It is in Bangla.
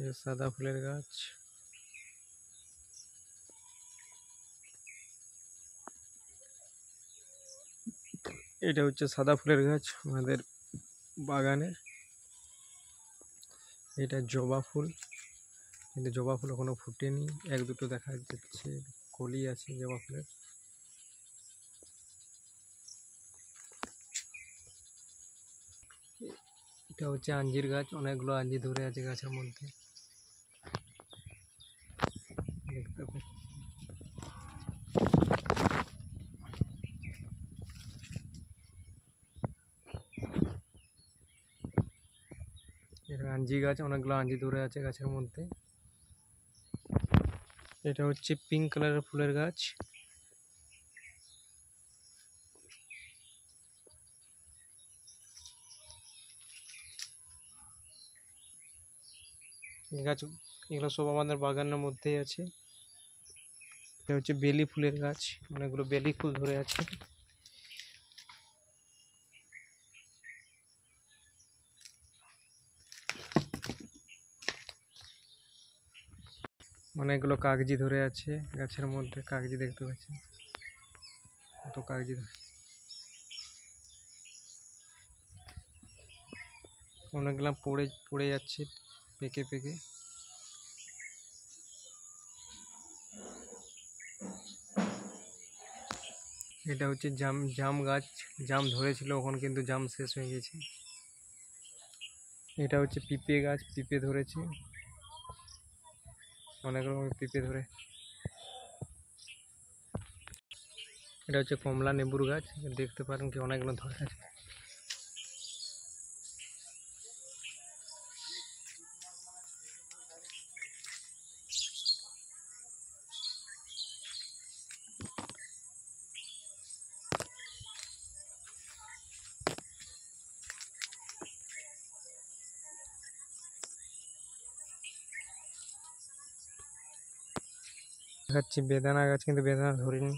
এই সাদা ফুলের গাছ। এটা হচ্ছে সাদা ফুলের গাছ আমাদের বাগানের। এটা জবা ফুল, কিন্তু জবা ফুল এখনো ফুটেনি, এক দুটো দেখা যাচ্ছে, কলি আছে জবা ফুলের। এটা হচ্ছে আঞ্জির গাছ, অনেকগুলো আঞ্জি ধরে আছে গাছের মধ্যে, দেখতে পাচ্ছি। এটা আঞ্জি গাছ, অনেকগুলো আঞ্জি ধরে আছে গাছের মধ্যে। এটা হচ্ছে পিঙ্ক কালারের ফুলের গাছ। এই গাছ এগুলো সব আমাদের বাগানের মধ্যেই আছে। এটা হচ্ছে বেলি ফুলের গাছ, অনেকগুলো বেলি ফুল ধরে আছে। অনেকগুলো কাগজি ধরে আছে গাছের মধ্যে, কাগজি দেখতে পাচ্ছি, কত কাগজি অনেকগুলো পড়ে পড়ে যাচ্ছে পেকে পেকে। এটা হচ্ছে জাম জাম গাছ, জাম ধরেছিল এখন কিন্তু জাম শেষ হয়ে গেছে। এটা হচ্ছে পিঁপে গাছ, পিঁপে ধরেছে, অনেক রকমের পিঁপে ধরে। এটা হচ্ছে কমলা লেবুর গাছ, দেখতে পারেন কি অনেকগুলো ধরে আছে। দেখাচ্ছি বেদানা গাছ, কিন্তু বেদানা ধরেনি।